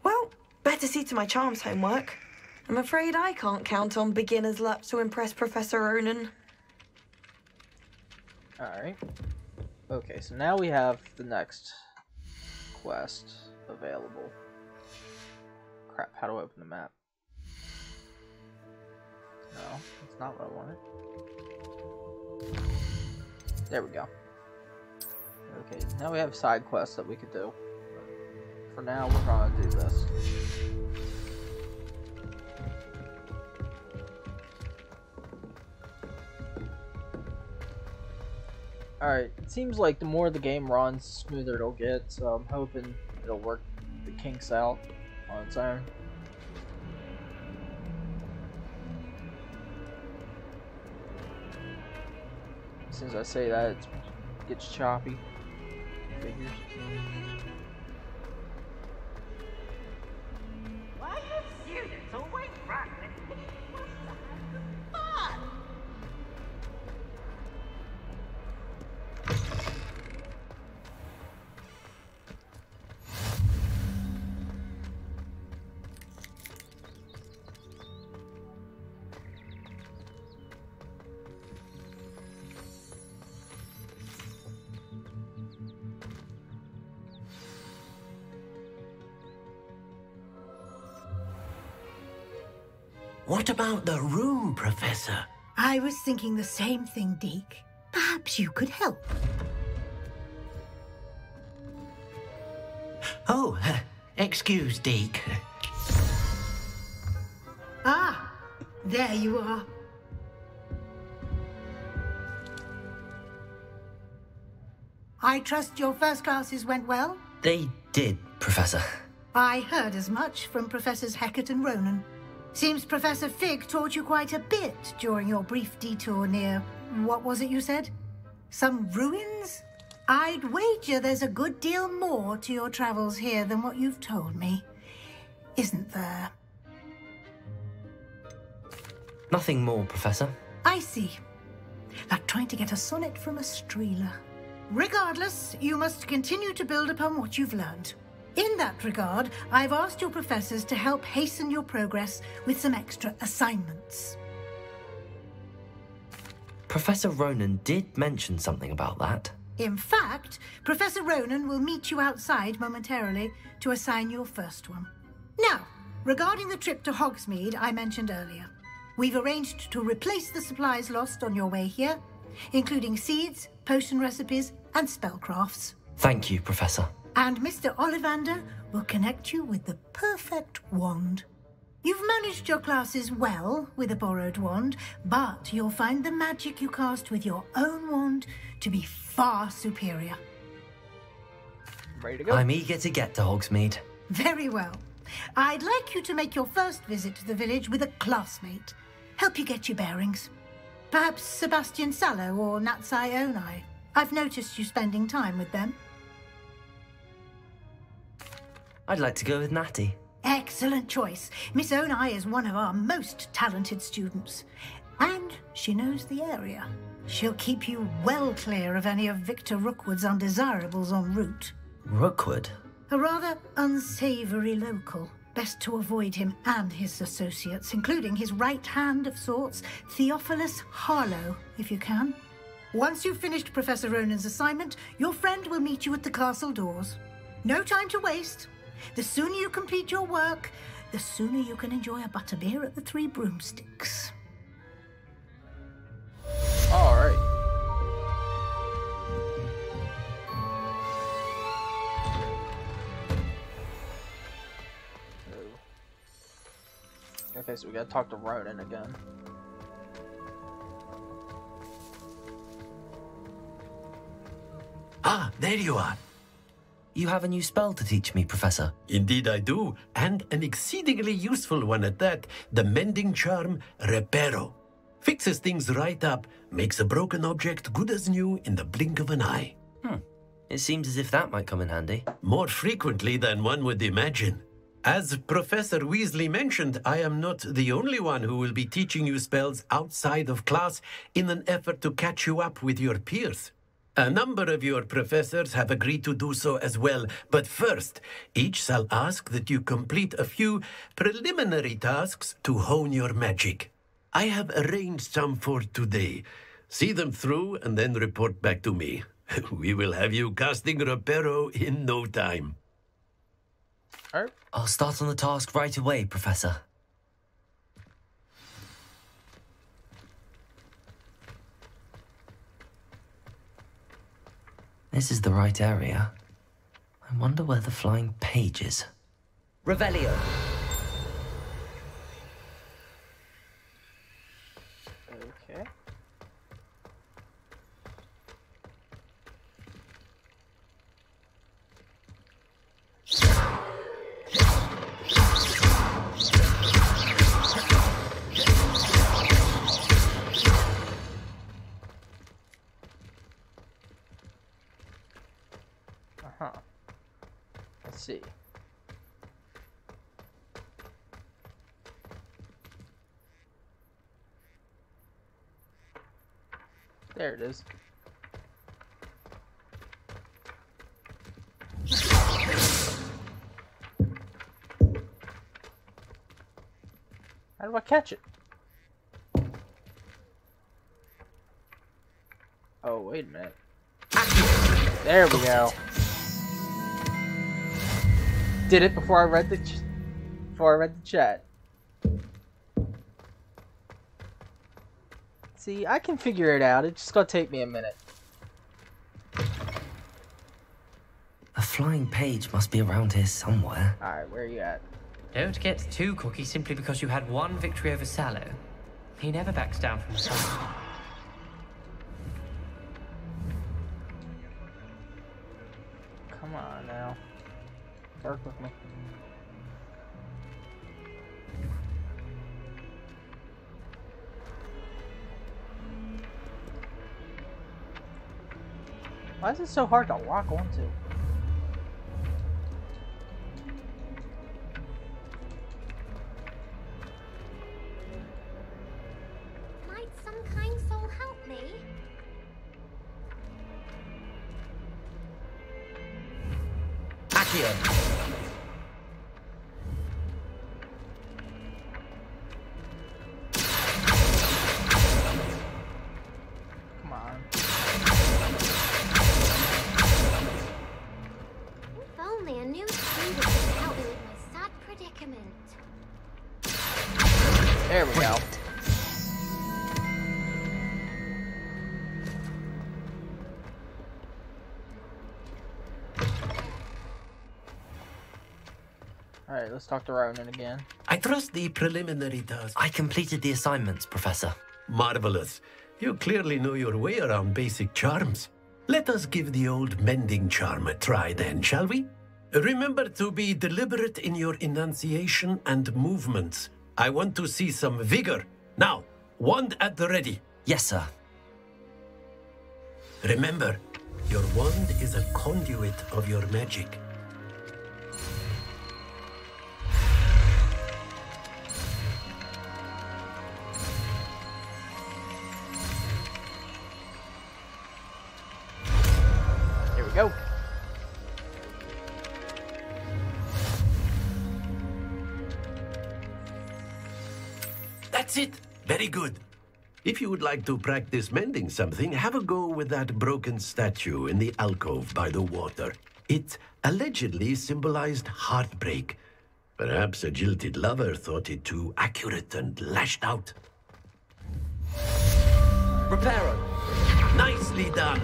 Well, better see to my charms homework. I'm afraid I can't count on beginner's luck to impress Professor Ronan. Alright. Okay, so now we have the next quest available. Crap, how do I open the map? No, that's not what I wanted. There we go. Okay, now we have side quests that we could do. for now, we're gonna do this. Alright, it seems like the more the game runs, the smoother it'll get, so I'm hoping it'll work the kinks out on its own. As soon as I say that, it gets choppy. Figures. Why have students always run when we must have fun? What about the room, Professor? I was thinking the same thing, Deke. Perhaps you could help. Oh, excuse, Deke. Ah, there you are. I trust your first classes went well? They did, Professor. I heard as much from Professors Hecat and Ronan. Seems Professor Fig taught you quite a bit during your brief detour near... what was it you said? Some ruins? I'd wager there's a good deal more to your travels here than what you've told me. Isn't there? Nothing more, Professor. I see. Like trying to get a sonnet from a streeler. Regardless, you must continue to build upon what you've learned. In that regard, I've asked your professors to help hasten your progress with some extra assignments. Professor Ronan did mention something about that. In fact, Professor Ronan will meet you outside momentarily to assign your first one. Now, regarding the trip to Hogsmeade I mentioned earlier, we've arranged to replace the supplies lost on your way here, including seeds, potion recipes, and spellcrafts. Thank you, Professor. And Mr. Ollivander will connect you with the perfect wand. You've managed your classes well with a borrowed wand, but you'll find the magic you cast with your own wand to be far superior. Ready to go? I'm eager to get to Hogsmeade. Very well. I'd like you to make your first visit to the village with a classmate. Help you get your bearings. Perhaps Sebastian Sallow or Natsai Onai. I've noticed you spending time with them. I'd like to go with Natty. Excellent choice. Miss Onai is one of our most talented students. And she knows the area. She'll keep you well clear of any of Victor Rookwood's undesirables en route. Rookwood? A rather unsavory local. Best to avoid him and his associates, including his right hand of sorts, Theophilus Harlow, if you can. Once you've finished Professor Ronan's assignment, your friend will meet you at the castle doors. No time to waste. The sooner you complete your work, the sooner you can enjoy a butterbeer at the Three Broomsticks. All right. Okay, so we gotta talk to Ronan again. Ah, there you are. You have a new spell to teach me, Professor. Indeed I do, and an exceedingly useful one at that, the mending charm Reparo. Fixes things right up, makes a broken object good as new in the blink of an eye. It seems as if that might come in handy. More frequently than one would imagine. As Professor Weasley mentioned, I am not the only one who will be teaching you spells outside of class in an effort to catch you up with your peers. A number of your professors have agreed to do so as well, but first, each shall ask that you complete a few preliminary tasks to hone your magic. I have arranged some for today. See them through and then report back to me. We will have you casting Reparo in no time. All right. I'll start on the task right away, Professor. This is the right area. I wonder where the flying page is. Revelio. Okay. Uh-huh. Let's see. There it is. How do I catch it? Oh, wait a minute. There we go. Did it before I read the chat. See, I can figure it out. It's just gonna take me a minute. A flying page must be around here somewhere. Alright, where are you at? Don't get too cocky simply because you had one victory over Sallow. He never backs down from the start. Come on now. Work with me. Why is it so hard to lock onto? Might some kind soul help me? Accio. Come on. If only a new student could help me with my sad predicament. There we go. Alright, let's talk to Ronan again. I trust the preliminary task. I completed the assignments, Professor. Marvelous. You clearly know your way around basic charms. Let us give the old mending charm a try then, shall we? Remember to be deliberate in your enunciation and movements. I want to see some vigor. Now, wand at the ready. Yes, sir. Remember, your wand is a conduit of your magic. Here we go. That's it. Very good. If you would like to practice mending something, have a go with that broken statue in the alcove by the water. It allegedly symbolized heartbreak. Perhaps a jilted lover thought it too accurate and lashed out. Reparo. Nicely done.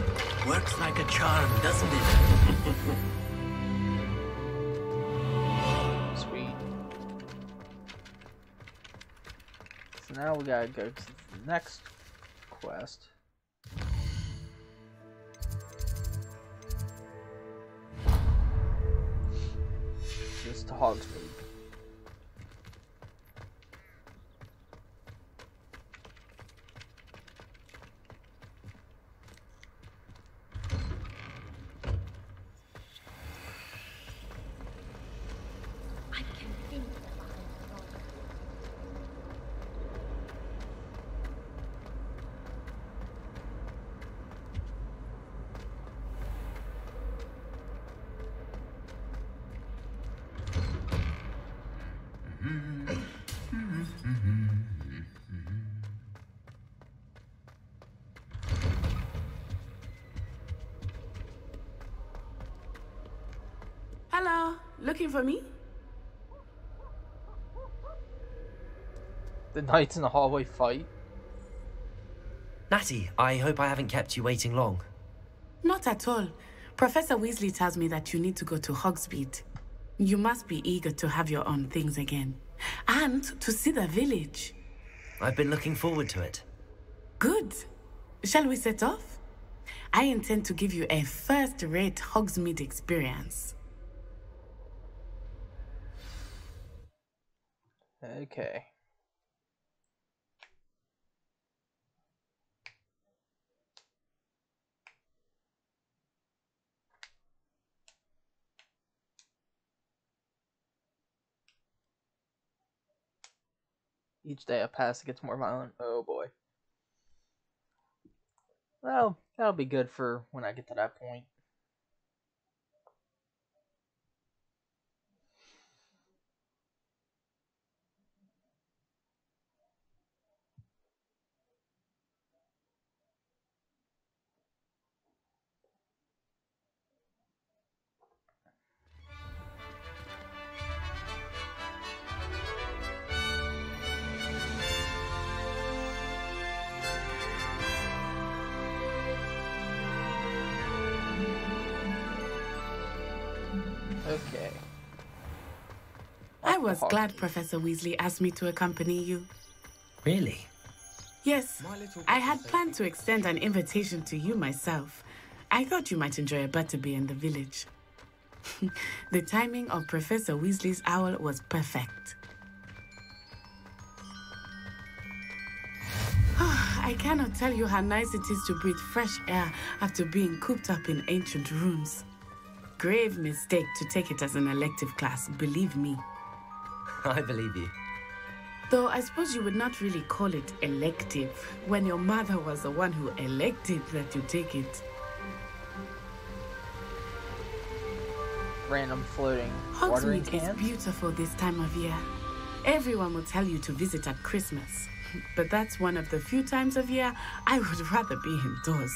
Works like a charm, doesn't it? Sweet. So now we gotta go to the next quest. Just to Hogsmeade. Hello, looking for me? The knights in the hallway fight. Natty, I hope I haven't kept you waiting long. Not at all. Professor Weasley tells me that you need to go to Hogsmeade. You must be eager to have your own things again. And to see the village. I've been looking forward to it. Good. Shall we set off? I intend to give you a first-rate Hogsmeade experience. Okay. Each day I pass, it gets more violent. Oh boy. Well, that'll be good for when I get to that point. Okay. I was glad Professor Weasley asked me to accompany you. Really? Yes, I had planned to extend an invitation to you myself. I thought you might enjoy a butterbeer in the village. The timing of Professor Weasley's owl was perfect. I cannot tell you how nice it is to breathe fresh air after being cooped up in ancient rooms. Grave mistake to take it as an elective class, believe me. I believe you. Though I suppose you would not really call it elective when your mother was the one who elected that you take it. Random floating watering Hogsmeade is cans. beautiful this time of year. Everyone will tell you to visit at Christmas, but that's one of the few times of year I would rather be indoors.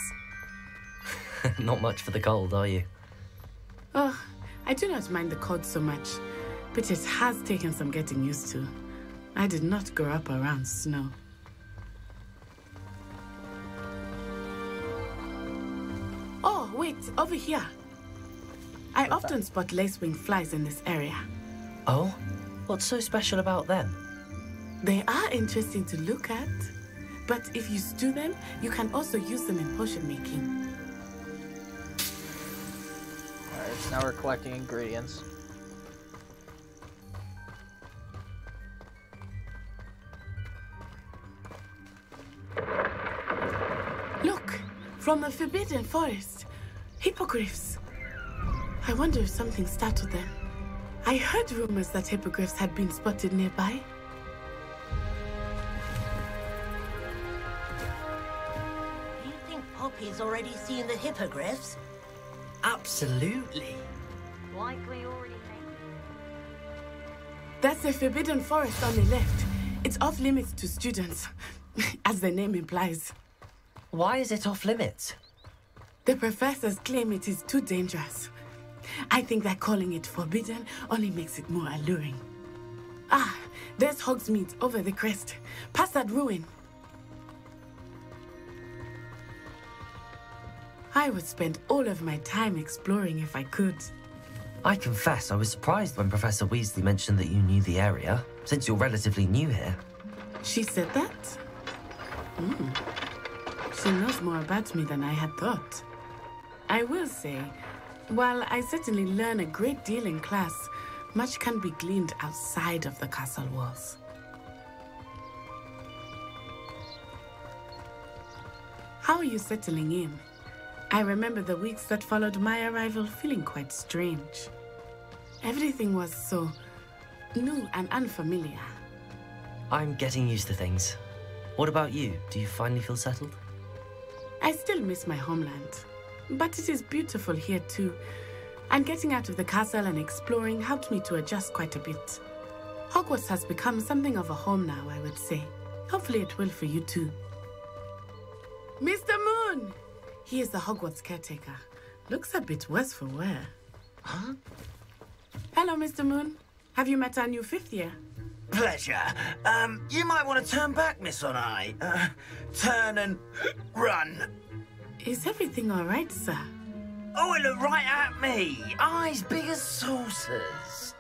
Not much for the cold, are you? Oh, I do not mind the cold so much, but it has taken some getting used to. I did not grow up around snow. Oh, wait, over here. I often spot lacewing flies in this area. Oh? What's so special about them? They are interesting to look at, but if you stew them, you can also use them in potion making. Alright, so now we're collecting ingredients. Look, from the Forbidden Forest, hippogriffs. I wonder if something startled them. I heard rumors that hippogriffs had been spotted nearby. You think Poppy's already seen the hippogriffs? Absolutely. Likely already named. That's the Forbidden Forest on the left. It's off limits to students, as the name implies. Why is it off limits? The professors claim it is too dangerous. I think that calling it forbidden only makes it more alluring. Ah, there's Hogsmeade over the crest. Past that ruin. I would spend all of my time exploring if I could. I confess I was surprised when Professor Weasley mentioned that you knew the area, since you're relatively new here. She said that? She knows more about me than I had thought. I will say, while I certainly learn a great deal in class, much can be gleaned outside of the castle walls. How are you settling in? I remember the weeks that followed my arrival feeling quite strange. Everything was so new and unfamiliar. I'm getting used to things. What about you? Do you finally feel settled? I still miss my homeland, but it is beautiful here too. And getting out of the castle and exploring helped me to adjust quite a bit. Hogwarts has become something of a home now, I would say. Hopefully it will for you too. Mr. Moon! He is the Hogwarts caretaker. Looks a bit worse for wear. Huh? Hello, Mr. Moon. Have you met our new fifth year? Pleasure. You might want to turn back, Miss On-Eye. Turn and run. Is everything all right, sir? Oh, it looked right at me. Eyes big as saucers.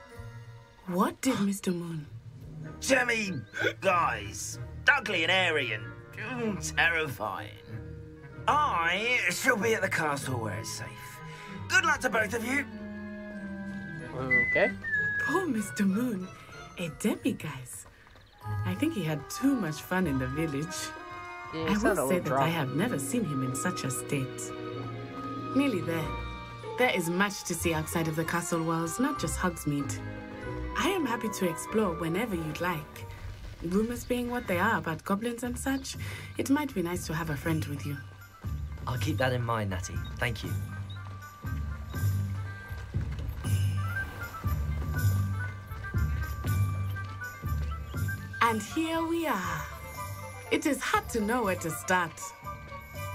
What did Mr. Moon? Jemmy guys. Ugly and airy and terrifying. I shall be at the castle where it's safe. Good luck to both of you. Okay. Poor Mr. Moon. A demiguise. I think he had too much fun in the village. Yeah, I will say that I have never seen him in such a state. Nearly there. There is much to see outside of the castle walls, not just Hogsmeade. I am happy to explore whenever you'd like. Rumors being what they are about goblins and such, it might be nice to have a friend with you. I'll keep that in mind, Natty. Thank you. And here we are. It is hard to know where to start.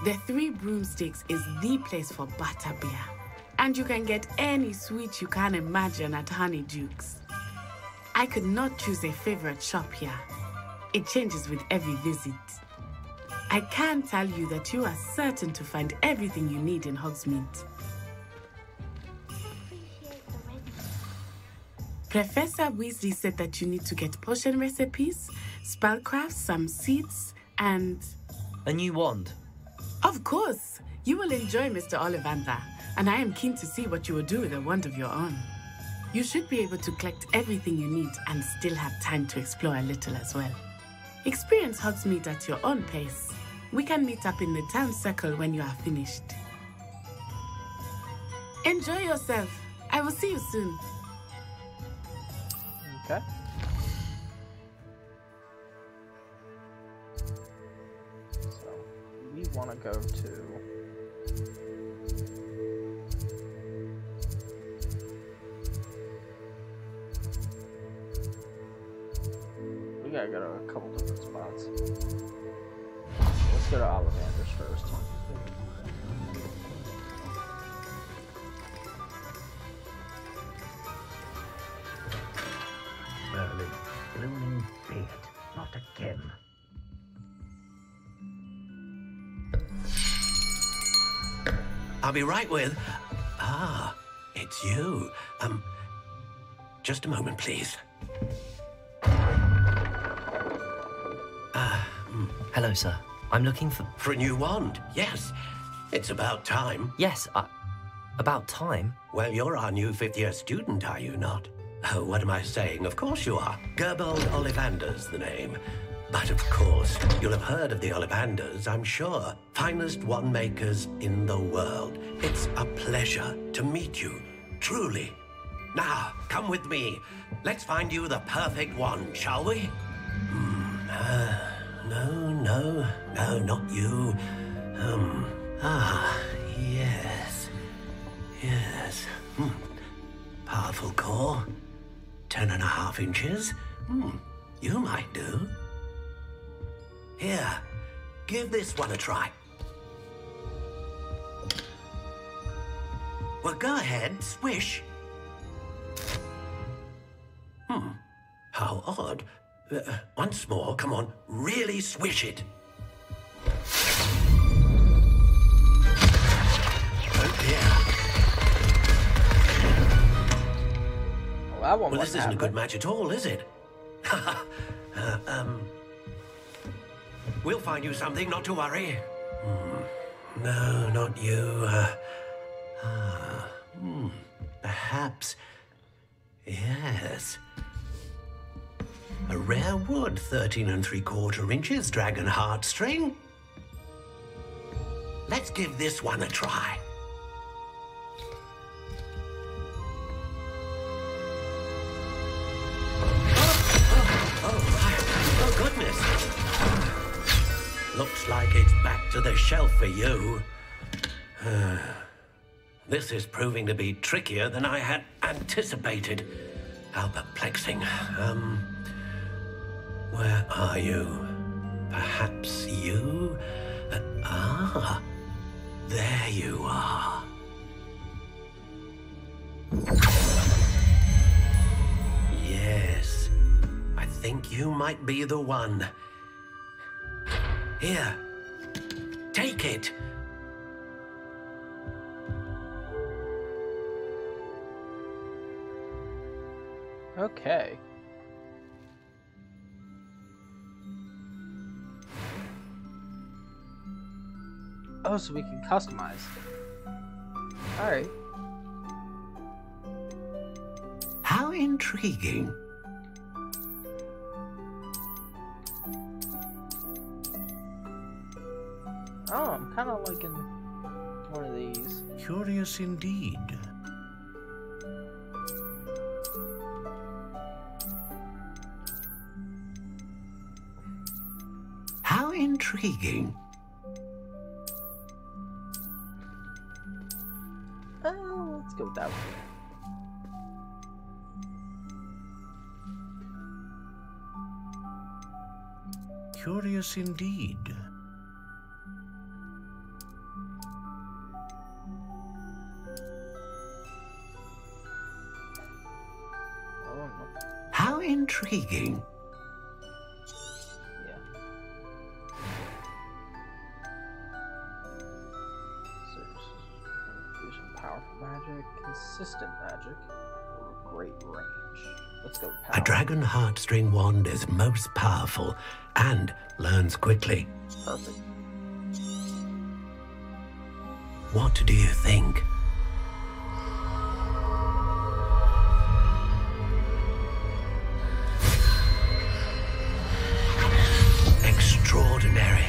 The Three Broomsticks is the place for butterbeer. And you can get any sweet you can imagine at Honeydukes. I could not choose a favorite shop here. It changes with every visit. I can tell you that you are certain to find everything you need in Hogsmeade. Professor Weasley said that you need to get potion recipes, spellcrafts, some seeds, and... A new wand. Of course! You will enjoy Mr. Ollivander, and I am keen to see what you will do with a wand of your own. You should be able to collect everything you need and still have time to explore a little as well. Experience Hogsmeade at your own pace. We can meet up in the town circle when you are finished. Enjoy yourself. I will see you soon. Okay. So, we want to go to... We gotta go to a couple different spots. Let's go to Ollivander's first. Merlin, blooming beard, not again. I'll be right with... Ah, it's you. Just a moment, please. Hello, sir. I'm looking for... For a new wand, yes. It's about time. Yes, about time? Well, you're our new fifth-year student, are you not? Oh, what am I saying? Of course you are. Gerbold Ollivander's the name. But of course, you'll have heard of the Ollivanders, I'm sure. Finest wand makers in the world. It's a pleasure to meet you, truly. Now, come with me. Let's find you the perfect wand, shall we? No, not you. Yes. Powerful core. 10.5 inches. You might do. Here, give this one a try. Well, go ahead, swish. How odd. Once more, come on, really swish it. Oh dear. Well, this isn't a good match at all, is it? We'll find you something, not to worry. No, not you. Perhaps. Yes. A rare wood, 13 3/4 inches, dragon heartstring. Let's give this one a try. Oh, goodness. Looks like it's back to the shelf for you. This is proving to be trickier than I had anticipated. How perplexing. Where are you? Perhaps you? There you are. Yes, I think you might be the one. Here, take it. Okay. Oh, so we can customize. Alright. How intriguing. Oh, I'm kind of liking one of these. Curious indeed. How intriguing. Oh, let's go with that one. Curious indeed. How intriguing. Yeah. Fusion powerful magic, consistent magic, or great range. Let's go with power. A dragon heartstring wand is most powerful and learns quickly. Perfect. What do you think? Extraordinary.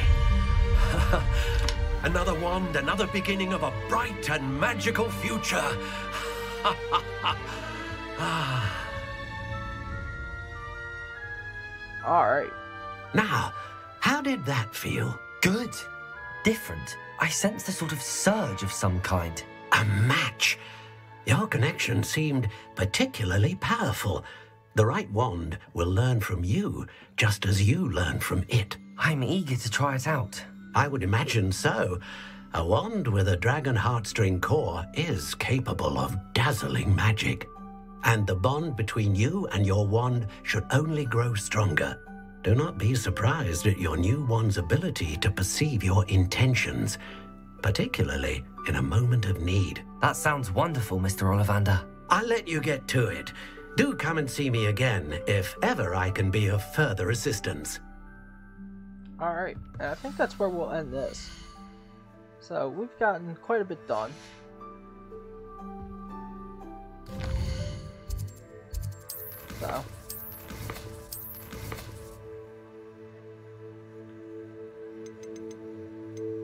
Another wand, another beginning of a bright and magical future. Alright. Now, how did that feel? Good. Different. I sensed a sort of surge of some kind. A match. Your connection seemed particularly powerful. The right wand will learn from you, just as you learn from it. I'm eager to try it out. I would imagine so. A wand with a dragon heartstring core is capable of dazzling magic. And the bond between you and your wand should only grow stronger. Do not be surprised at your new wand's ability to perceive your intentions, particularly in a moment of need. That sounds wonderful, Mr. Ollivander. I'll let you get to it. Do come and see me again if ever I can be of further assistance. Alright, I think that's where we'll end this. So, we've gotten quite a bit done. So.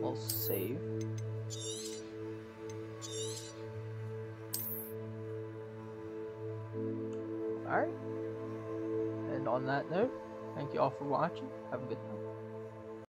We'll save. Alright. And on that note, thank you all for watching. Have a good night.